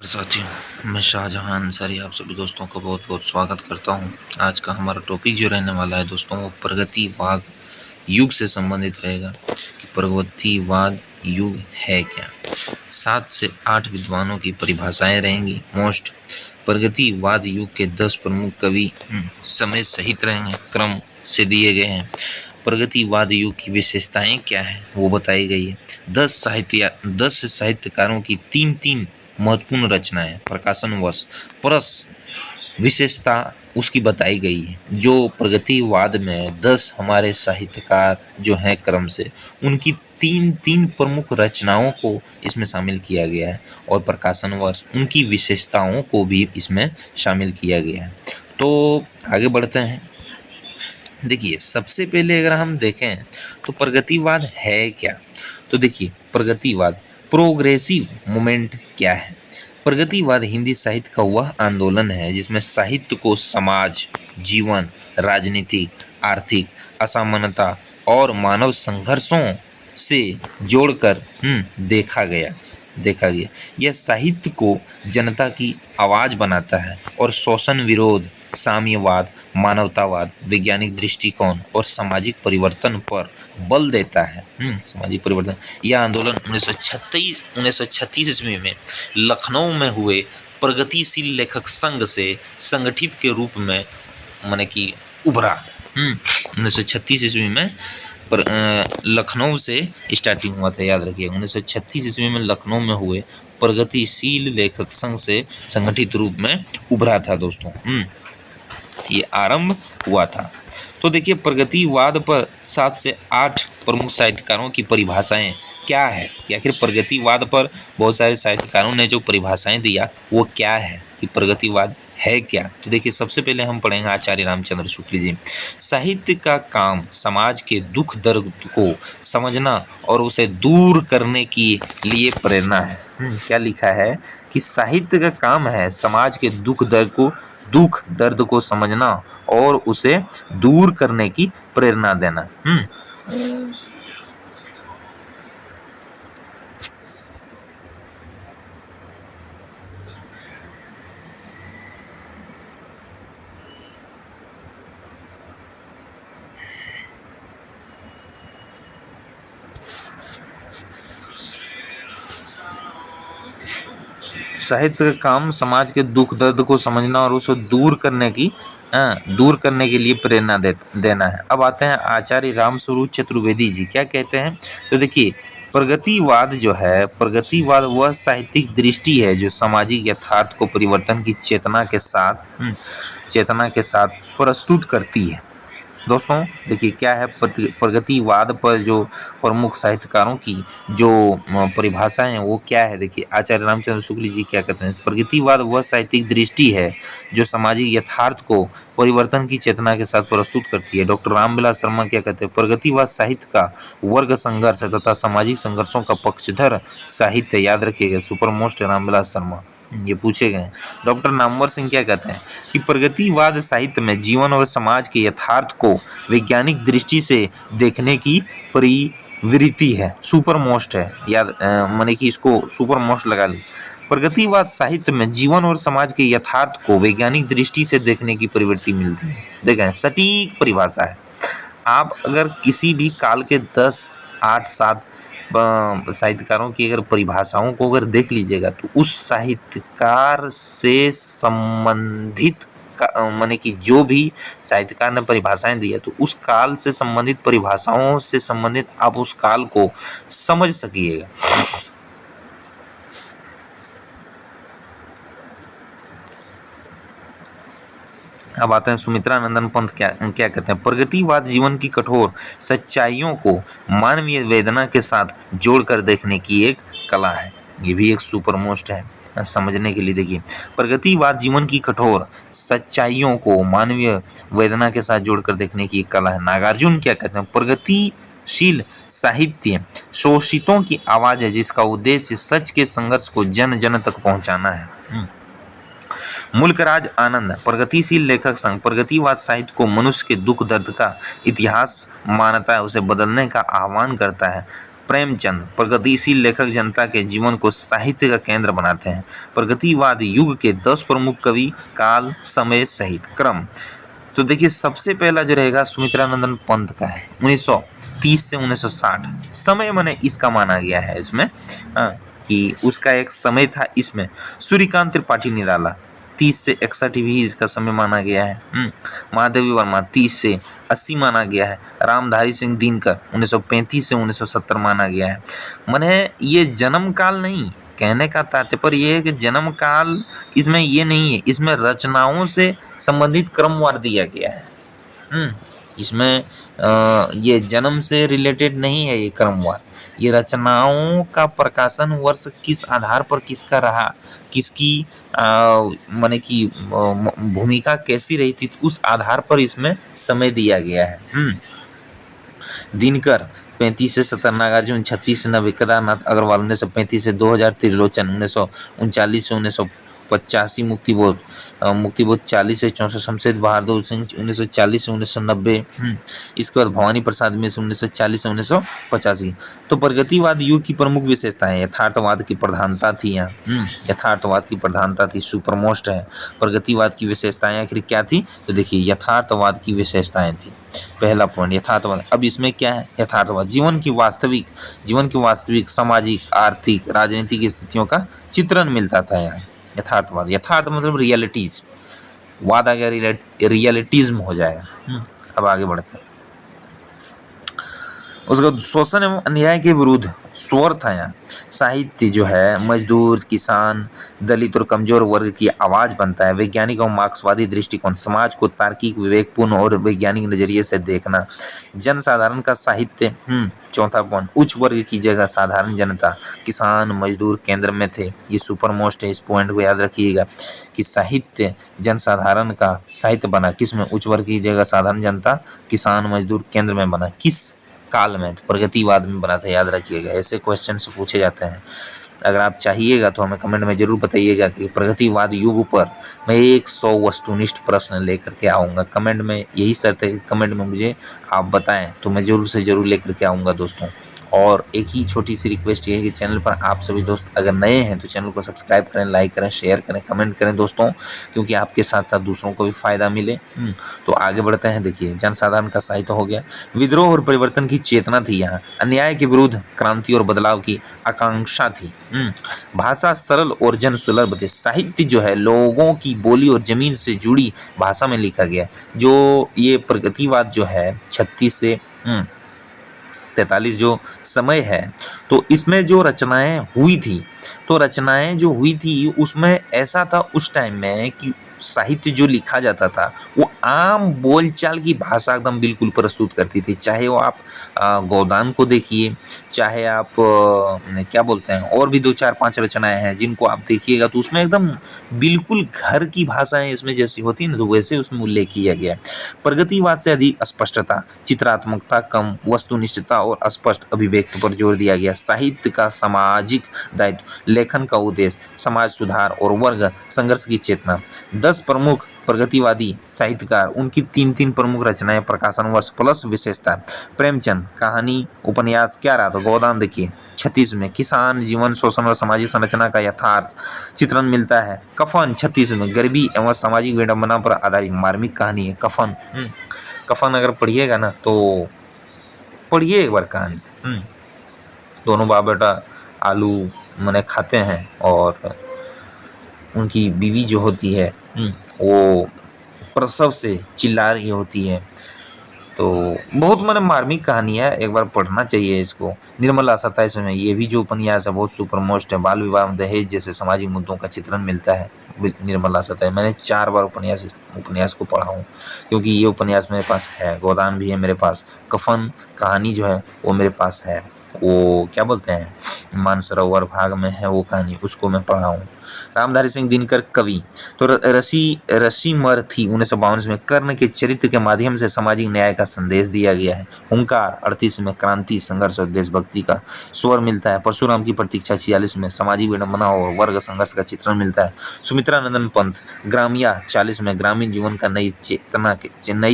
साथियों, मैं शाहजहां अंसारी आप सभी दोस्तों का बहुत बहुत स्वागत करता हूं। आज का हमारा टॉपिक जो रहने वाला है दोस्तों, वो प्रगतिवाद युग से संबंधित रहेगा कि प्रगतिवाद युग है क्या। 7 से 8 विद्वानों की परिभाषाएं रहेंगी। मोस्ट प्रगतिवाद युग के 10 प्रमुख कवि समय सहित रहेंगे, क्रम से दिए गए हैं। प्रगतिवाद युग की विशेषताएं क्या है वो बताई गई है। 10 साहित्यकारों की तीन तीन महत्वपूर्ण रचनाएं प्रकाशन वर्ष परस विशेषता उसकी बताई गई है। जो प्रगतिवाद में 10 हमारे साहित्यकार जो हैं क्रम से, उनकी तीन तीन प्रमुख रचनाओं को इसमें शामिल किया गया है और प्रकाशन वर्ष उनकी विशेषताओं को भी इसमें शामिल किया गया है। तो आगे बढ़ते हैं। देखिए, सबसे पहले अगर हम देखें तो प्रगतिवाद है क्या। तो देखिए, प्रगतिवाद प्रोग्रेसिव मूवमेंट क्या है। प्रगतिवाद हिंदी साहित्य का वह आंदोलन है जिसमें साहित्य को समाज, जीवन, राजनीतिक, आर्थिक असमानता और मानव संघर्षों से जोड़कर देखा गया। यह साहित्य को जनता की आवाज बनाता है और शोषण विरोध, साम्यवाद, मानवतावाद, वैज्ञानिक दृष्टिकोण और सामाजिक परिवर्तन पर बल देता है। सामाजिक परिवर्तन। यह आंदोलन 1936 ईस्वी में लखनऊ में हुए प्रगतिशील लेखक संघ से संगठित के रूप में माने कि उभरा। 1936 ईस्वी में लखनऊ से स्टार्टिंग हुआ था, याद रखिए। 1936 ईस्वी में लखनऊ में हुए प्रगतिशील लेखक संघ से संगठित रूप में उभरा था दोस्तों। ये आरंभ हुआ था। तो देखिए, प्रगतिवाद पर 7 से 8 प्रमुख साहित्यकारों की परिभाषाएं क्या है कि आखिर प्रगतिवाद पर बहुत सारे साहित्यकारों ने जो परिभाषाएं दिया वो क्या है कि प्रगतिवाद है क्या। तो देखिए, सबसे पहले हम पढ़ेंगे आचार्य रामचंद्र शुक्ल जी। साहित्य का काम समाज के दुख दर्द को समझना और उसे दूर करने के लिए प्रेरणा है। क्या लिखा है कि साहित्य का काम है समाज के दुख दर्द को समझना और उसे दूर करने की प्रेरणा देना। साहित्य का काम समाज के दुख दर्द को समझना और उसे दूर करने के लिए प्रेरणा देना है। अब आते हैं आचार्य रामस्वरूप चतुर्वेदी जी, क्या कहते हैं। तो देखिए, प्रगतिवाद जो है, प्रगतिवाद वह साहित्यिक दृष्टि है जो सामाजिक यथार्थ को परिवर्तन की चेतना के साथ प्रस्तुत करती है। दोस्तों देखिए, क्या है प्रगतिवाद पर जो प्रमुख साहित्यकारों की जो परिभाषाएं हैं वो क्या है। देखिए, आचार्य रामचंद्र शुक्ल जी क्या कहते हैं। प्रगतिवाद वह साहित्यिक दृष्टि है जो सामाजिक यथार्थ को परिवर्तन की चेतना के साथ प्रस्तुत करती है। डॉक्टर रामविलास शर्मा क्या कहते हैं। प्रगतिवाद साहित्य का वर्ग संघर्ष तथा सामाजिक संघर्षों का पक्षधर साहित्य। याद रखिएगा, सुपर मोस्ट रामविलास शर्मा ये पूछे गए। डॉक्टर नामवर सिंह क्या कहते हैं कि प्रगतिवाद साहित्य में जीवन और समाज के यथार्थ को वैज्ञानिक दृष्टि से देखने की प्रवृत्ति है। सुपर मोस्ट है, याद माने कि इसको सुपर मोस्ट लगा ली। प्रगतिवाद साहित्य में जीवन और समाज के यथार्थ को वैज्ञानिक दृष्टि से देखने की प्रवृत्ति मिलती है। देखें, सटीक परिभाषा है। आप अगर किसी भी काल के 10, 8, 7 साहित्यकारों की अगर परिभाषाओं को अगर देख लीजिएगा तो उस साहित्यकार से संबंधित माने कि जो भी साहित्यकार ने परिभाषाएं दी है तो उस काल से संबंधित परिभाषाओं से संबंधित आप उस काल को समझ सकिएगा। अब आते हैं सुमित्रा नंदन पंत क्या कहते हैं। प्रगतिवाद जीवन की कठोर सच्चाइयों को मानवीय वेदना के साथ जोड़कर देखने की एक कला है। ये भी एक सुपर मोस्ट है समझने के लिए। देखिए, प्रगतिवाद जीवन की कठोर सच्चाइयों को मानवीय वेदना के साथ जोड़कर देखने की एक कला है। नागार्जुन क्या कहते हैं। प्रगतिशील साहित्य शोषितों की आवाज है जिसका उद्देश्य सच के संघर्ष को जन जन तक पहुंचाना है। मुल्कराज आनंद, प्रगतिशील लेखक संघ, प्रगतिवाद साहित्य को मनुष्य के दुख दर्द का इतिहास मानता है, उसे बदलने का आह्वान करता है। प्रेमचंद प्रगतिशील लेखक जनता के जीवन को साहित्य का केंद्र बनाते हैं। प्रगतिवाद युग के 10 प्रमुख कवि, काल, समय सहित क्रम। तो देखिए सबसे पहला जो रहेगा सुमित्रानंदन पंत का है 1930 से 1960। समय माने इसका माना गया है इसमें कि उसका एक समय था। इसमें सूर्यकांत त्रिपाठी निराला 30 से 61 भी इसका समय माना गया है। महादेवी वर्मा 30 से 80 माना गया है। रामधारी सिंह दिनकर 1935 से 1970 माना गया है। माने ये जन्म काल नहीं, कहने का तात्पर्य ये है कि जन्म काल इसमें ये नहीं है, इसमें रचनाओं से संबंधित क्रमवार दिया गया है। इसमें ये जन्म से रिलेटेड नहीं है ये क्रमवार, ये रचनाओं का प्रकाशन वर्ष किस आधार पर किसका रहा, किसकी माने कि भूमिका कैसी रही थी, उस आधार पर इसमें समय दिया गया है। दिनकर 35 से 70, नागार्जुन 36 से 90, केदारनाथ अग्रवाल 1935 से 2000, त्रिलोचन 1939 से 1985, मुक्तिबोध 40 से 64, शमशेर बहादुर सिंह 1940 से 1990, इसके बाद भवानी प्रसाद मिश्र 1940 से 1985। तो प्रगतिवाद युग की प्रमुख विशेषताएं, यथार्थवाद की प्रधानता थी यहाँ, यथार्थवाद की प्रधानता थी, सुपरमोस्ट है। प्रगतिवाद की विशेषताएं आखिर क्या थी, तो देखिए यथार्थवाद की विशेषताएं थी। पहला पॉइंट यथार्थवाद। अब इसमें क्या है यथार्थवाद, जीवन की वास्तविक सामाजिक, आर्थिक, राजनीतिक स्थितियों का चित्रण मिलता था यहाँ। यथार्थवाद, यथार्थ मतलब रियलिटीज, वाद आ गया रियलिटिज्म हो जाएगा। अब आगे बढ़ते हैं। उसके बाद शोषण एवं अन्याय के विरुद्ध स्वर था यहाँ। साहित्य जो है मजदूर, किसान, दलित और कमजोर वर्ग की आवाज बनता है। वैज्ञानिक और मार्क्सवादी दृष्टिकोण, समाज को तार्किक, विवेकपूर्ण और वैज्ञानिक नजरिए से देखना। जनसाधारण का साहित्य, चौथा पॉइंट, उच्च वर्ग की जगह साधारण जनता, किसान, मजदूर केंद्र में थे। ये सुपर मोस्ट है, इस पॉइंट को याद रखिएगा कि साहित्य जनसाधारण का साहित्य बना किस में, उच्च वर्ग की जगह साधारण जनता, किसान, मजदूर केंद्र में बना। किस काल में, प्रगतिवाद में बना था, याद रखिएगा। ऐसे क्वेश्चन से पूछे जाते हैं। अगर आप चाहिएगा तो हमें कमेंट में जरूर बताइएगा कि प्रगतिवाद युग पर मैं 100 वस्तुनिष्ठ प्रश्न लेकर के आऊँगा। कमेंट में यही शर्त है कि कमेंट में मुझे आप बताएं तो मैं जरूर से जरूर लेकर के आऊँगा दोस्तों। और एक ही छोटी सी रिक्वेस्ट ये है कि चैनल पर आप सभी दोस्त अगर नए हैं तो चैनल को सब्सक्राइब करें, लाइक करें, शेयर करें, कमेंट करें दोस्तों, क्योंकि आपके साथ साथ दूसरों को भी फायदा मिले। तो आगे बढ़ते हैं। देखिए जनसाधारण का साहित्य हो गया। विद्रोह और परिवर्तन की चेतना थी यहाँ। अन्याय के विरुद्ध क्रांति और बदलाव की आकांक्षा थी। भाषा सरल और जनसुलभ थी। साहित्य जो है लोगों की बोली और जमीन से जुड़ी भाषा में लिखा गया। जो ये प्रगतिवाद जो है 36 से 43 जो समय है, तो इसमें जो रचनाएं हुई थी, तो रचनाएं जो हुई थी उसमें ऐसा था उस टाइम में कि साहित्य जो लिखा जाता था वो आम बोलचाल की भाषा एकदम बिल्कुल प्रस्तुत करती थी। चाहे वो आप गोदान को देखिए, चाहे आप क्या बोलते हैं, और भी 2-4-5 रचनाएं हैं जिनको आप देखिएगा तो उसमें एकदम बिल्कुल घर की भाषाएं इसमें जैसी होती है ना, तो वैसे उसमें उल्लेख किया गया है। प्रगतिवाद से अधिक स्पष्टता, चित्रात्मकता कम, वस्तुनिष्ठता और स्पष्ट अभिव्यक्ति पर जोर दिया गया। साहित्य का सामाजिक दायित्व, लेखन का उद्देश्य समाज सुधार और वर्ग संघर्ष की चेतना। 10 प्रमुख प्रगतिवादी साहित्यकार, उनकी 3-3 प्रमुख रचनाएं, प्रकाशन वर्ष प्लस विशेषता। प्रेमचंद कहानी उपन्यास क्या रहा था, गोदान देखिए 36 में, किसान जीवन शोषण और सामाजिक संरचना का यथार्थ चित्रण मिलता है। कफन 36 में, गरीबी एवं सामाजिक विडंबना पर आधारित मार्मिक कहानी है। कफन कफन अगर पढ़िएगा ना तो पढ़िए एक बार कहानी। दोनों बाप बेटा आलू मैंने खाते हैं और उनकी बीवी जो होती है वो प्रसव से चिल्ला रही होती है। तो बहुत मैंने मार्मिक कहानी है, एक बार पढ़ना चाहिए इसको। निर्मला 27 में, ये भी जो उपन्यास है बहुत सुपर मोस्ट है। बाल विवाह, दहेज जैसे सामाजिक मुद्दों का चित्रण मिलता है निर्मला 27। मैंने 4 बार उपन्यास को पढ़ा हूँ, क्योंकि ये उपन्यास मेरे पास है। गोदान भी है मेरे पास। कफन कहानी जो है वो मेरे पास है। वो क्या बोलते हैं, मानसरोवर भाग में है वो कहानी, उसको मैं पढ़ा हूँ। रामधारी सिंह दिनकर कवि। तो रसीमर थी 1952 में कर्ण के चरित्र के माध्यम से सामाजिक न्याय का संदेश दिया गया है। हुंकार 38 में क्रांति, संघर्ष और देशभक्ति का स्वर मिलता है। परशुराम की प्रतीक्षा 46 में सामाजिक विडंबना और वर्ग संघर्ष का चित्रण मिलता है। सुमित्रा नंदन पंत ग्रामिया 40 में ग्रामीण जीवन का नई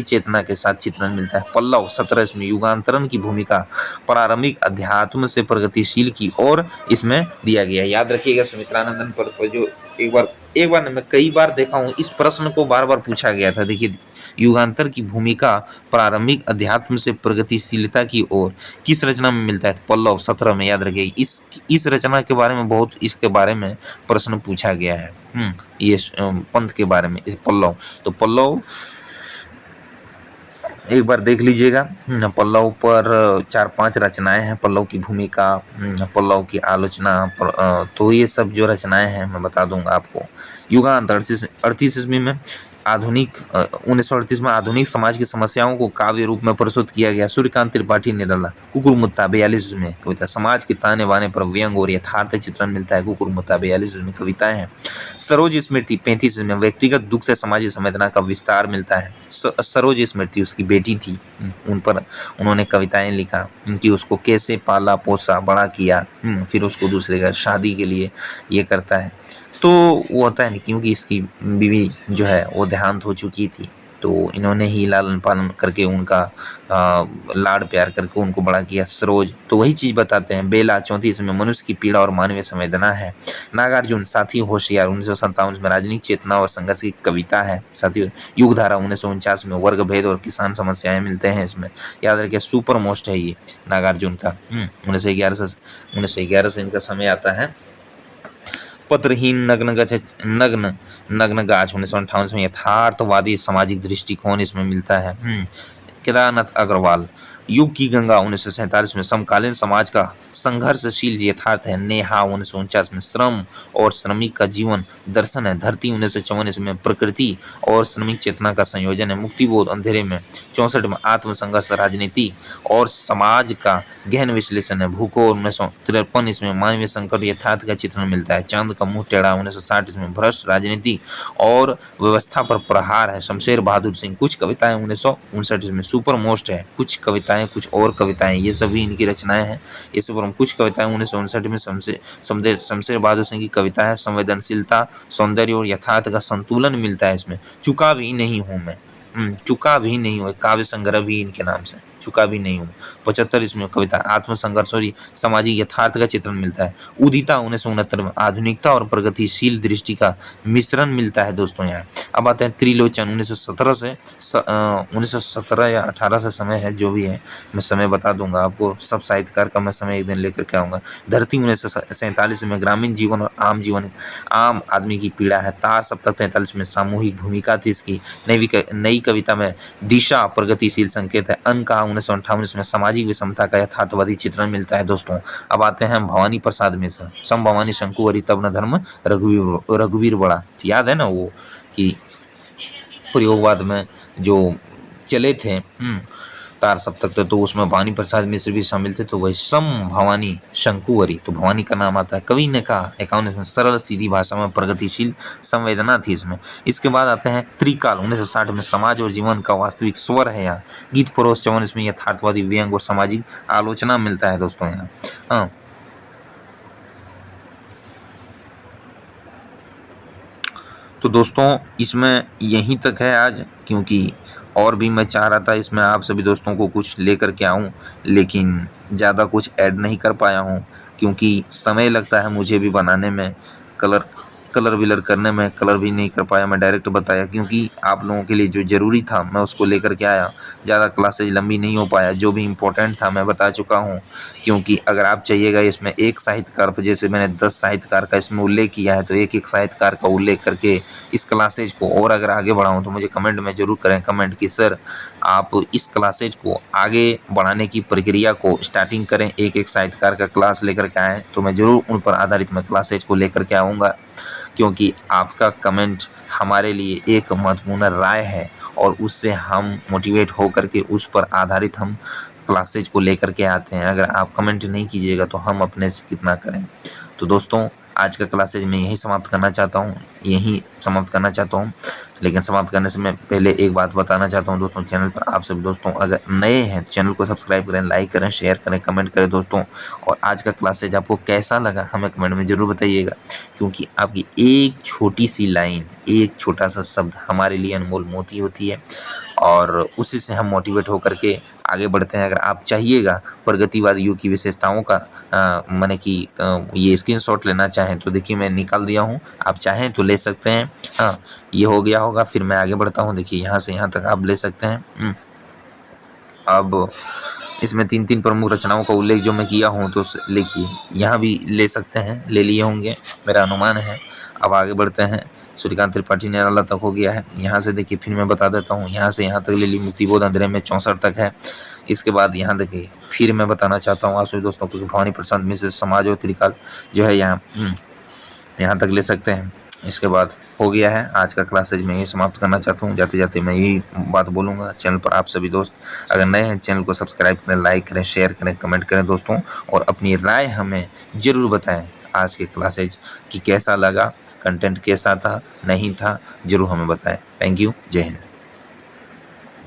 चेतना के साथ चित्रण मिलता है। पल्लव 17 में युगांतरण की भूमिका प्रारंभिक अध्यात्म से प्रगतिशील की ओर इसमें दिया गया है। याद रखिएगा सुमित्रा नंदन पर जो एक बार मैं कई बार देखा हूँ, इस प्रश्न को बार बार पूछा गया था। देखिए, युगांतर की भूमिका प्रारंभिक अध्यात्म से प्रगतिशीलता की ओर किस रचना में मिलता है? पल्लव 17 में। याद रखिए, इस रचना के बारे में इसके बारे में प्रश्न पूछा गया है। ये पंथ के बारे में, इस पल्लव। तो पल्लव एक बार देख लीजिएगा। पल्लव पर 4-5 रचनाएं हैं। पल्लव की भूमिका, पल्लव की आलोचना, तो ये सब जो रचनाएं हैं मैं बता दूंगा आपको। युगांत 38 ईस्वी में 1938 में आधुनिक समाज की समस्याओं को काव्य रूप में प्रस्तुत किया गया। सूर्यकांत त्रिपाठी ने डाला। कुकुरमुत्ता 42 में कविता। समाज के ताने बाने पर व्यंग और यथार्थ चित्रण मिलता है। कुकुरमुत्ता 42 में कविताएं हैं। सरोज स्मृति 35 में व्यक्तिगत दुख से सामाजिक संवेदना का विस्तार मिलता है। सरोज स्मृति उसकी बेटी थी, उन पर उन्होंने कविताएं लिखा कि उसको कैसे पाला पोसा बड़ा किया, फिर उसको दूसरे का शादी के लिए ये करता है। तो वो होता है नहीं, क्योंकि इसकी बीवी जो है वो देहांत हो चुकी थी, तो इन्होंने ही लालन पालन करके उनका लाड़ प्यार करके उनको बड़ा किया। सरोज तो वही चीज़ बताते हैं। बेला 34 में मनुष्य की पीड़ा और मानवीय संवेदना है। नागार्जुन साथी होशियार 1957 में राजनीतिक चेतना और संघर्ष की कविता है। साथी युगधारा 1949 में वर्ग भेद और किसान समस्याएं मिलते हैं इसमें। याद रखिए, सुपर मोस्ट है ये नागार्जुन का। 1911 से इनका समय आता है। पत्रहीन नग्न गाछ 1958 में यथार्थवादी सामाजिक दृष्टिकोण इसमें मिलता है। केदारनाथ अग्रवाल युग की गंगा 1947 में समकालीन समाज का संघर्षशील यथार्थ है। नेहा 1949 में श्रम और श्रमिक का जीवन दर्शन है। धरती 1954 में प्रकृति और श्रमिक चेतना का संयोजन है। मुक्तिबोध अंधेरे में 64 में आत्मसंघर्ष राजनीति और समाज का गहन विश्लेषण है। भूखो 1953 इसमें मानवीय संकट यथार्थ का चित्रण मिलता है। चांद का मुंह टेढ़ा 1960 इसमें भ्रष्ट राजनीति और व्यवस्था पर प्रहार है। शमशेर बहादुर सिंह कुछ कविताएं 1959 इसमें सुपर मोस्ट है। कुछ कविताएं कुछ और कविताएं, ये सभी इनकी रचनाएं हैं। ये सुपर कुछ कविताएं 1959 में शमशेर बहादुर सिंह की कविता है। संवेदनशीलता, सौंदर्य और यथार्थ का संतुलन मिलता है इसमें। चुका भी नहीं हूं मैं, चुका भी नहीं हूं, काव्य संग्रह भी इनके नाम से, चुका भी नहीं हूं। 75 इसमें कविता आत्मसंघर्ष और सामाजिक यथार्थ का चित्रण मिलता है। उदिता 1969 में आधुनिकता और प्रगतिशील दृष्टि का मिश्रण मिलता है दोस्तों यहाँ। अब आते हैं त्रिलोचन 1917 या 18 से समय है, जो भी है मैं समय बता दूंगा आपको। सब साहित्यकार का मैं समय एक दिन लेकर के आऊँगा। धरती 1947 में ग्रामीण जीवन और आम आदमी की पीड़ा है। तार सप्तक 43 में सामूहिक भूमिका थी इसकी। नई कविता में दिशा प्रगतिशील संकेत है। अंक 1958 में सामाजिक विषमता का यथार्थवादी चित्रण मिलता है दोस्तों। अब आते हैं भवानी प्रसाद मिश्र। सम भवानी शंकुवरी तब न धर्म रघुवीर बड़ा। याद है ना वो कि प्रयोगवाद में जो चले थे तार सप्तक, तो उसमें भवानी प्रसाद मिश्र भी शामिल थे। तो वही सम भवानी शंकुवरी, तो भवानी का नाम आता है। कवि ने कहा 51 में सरल सीधी भाषा में प्रगतिशील संवेदना थी इसमें। इसके बाद आते हैं त्रिकाल 1960 में समाज और जीवन का वास्तविक स्वर है यहाँ। गीत परोस 54 में यथार्थवादी व्यंग और सामाजिक आलोचना मिलता है दोस्तों यहाँ। हाँ, तो दोस्तों इसमें यहीं तक है आज, क्योंकि और भी मैं चाह रहा था इसमें आप सभी दोस्तों को कुछ लेकर के आऊं, लेकिन ज़्यादा कुछ ऐड नहीं कर पाया हूं, क्योंकि समय लगता है मुझे भी बनाने में, कलर विलर करने में। कलर भी नहीं कर पाया, मैं डायरेक्ट बताया, क्योंकि आप लोगों के लिए जो ज़रूरी था मैं उसको लेकर के आया। ज़्यादा क्लासेज लंबी नहीं हो पाया, जो भी इम्पोर्टेंट था मैं बता चुका हूँ। क्योंकि अगर आप चाहिएगा इसमें एक साहित्यकार पर, जैसे मैंने 10 साहित्यकार का इसमें उल्लेख किया है, तो एक एक साहित्यकार का उल्लेख करके इस क्लासेज को और अगर आगे बढ़ाऊँ तो मुझे कमेंट में ज़रूर करें कमेंट कि सर आप इस क्लासेज को आगे बढ़ाने की प्रक्रिया को स्टार्टिंग करें, एक एक साहित्यकार का क्लास लेकर के आएँ, तो मैं ज़रूर उन पर आधारित मैं क्लासेज को लेकर के आऊँगा। क्योंकि आपका कमेंट हमारे लिए एक महत्वपूर्ण राय है और उससे हम मोटिवेट हो करके उस पर आधारित हम क्लासेज को लेकर के आते हैं। अगर आप कमेंट नहीं कीजिएगा तो हम अपने से कितना करें। तो दोस्तों आज का क्लासेज मैं यही समाप्त करना चाहता हूँ। लेकिन समाप्त करने से मैं पहले एक बात बताना चाहता हूँ दोस्तों, चैनल पर आप सभी दोस्तों अगर नए हैं चैनल को सब्सक्राइब करें, लाइक करें, शेयर करें, कमेंट करें दोस्तों। और आज का क्लासेज आपको कैसा लगा हमें कमेंट में ज़रूर बताइएगा, क्योंकि आपकी एक छोटी सी लाइन, एक छोटा सा शब्द हमारे लिए अनमोल मोती होती है और उसी से हम मोटिवेट होकर के आगे बढ़ते हैं। अगर आप चाहिएगा प्रगतिवाद युग की विशेषताओं का माने कि ये स्क्रीनशॉट लेना चाहें तो देखिए मैं निकाल दिया हूँ, आप चाहें तो ले सकते हैं। हाँ, ये हो गया होगा, फिर मैं आगे बढ़ता हूँ। देखिए यहाँ से यहाँ तक आप ले सकते हैं। अब इसमें 3 प्रमुख रचनाओं का उल्लेख जो मैं किया हूँ तो लिखिए, यहाँ भी ले सकते हैं, ले लिए होंगे मेरा अनुमान है। अब आगे बढ़ते हैं। सूर्यकांत त्रिपाठी निराला तक हो गया है। यहाँ से देखिए फिर मैं बता देता हूँ, यहाँ से यहाँ तक ले ली। मुक्तिबोध अंधेरे में 64 तक है। इसके बाद यहाँ देखिए फिर मैं बताना चाहता हूँ आप सभी दोस्तों को, भवानी प्रसाद मिश्र समाज और त्रिकाल जो है यहाँ तक ले सकते हैं। इसके बाद हो गया है आज का क्लासेज मैं ये समाप्त करना चाहता हूँ। जाते जाते मैं यही बात बोलूँगा, चैनल पर आप सभी दोस्त अगर नए हैं चैनल को सब्सक्राइब करें, लाइक करें, शेयर करें, कमेंट करें दोस्तों, और अपनी राय हमें ज़रूर बताएं आज के क्लासेज कि कैसा लगा, कंटेंट कैसा था, नहीं था, ज़रूर हमें बताएं। थैंक यू, जय हिंद।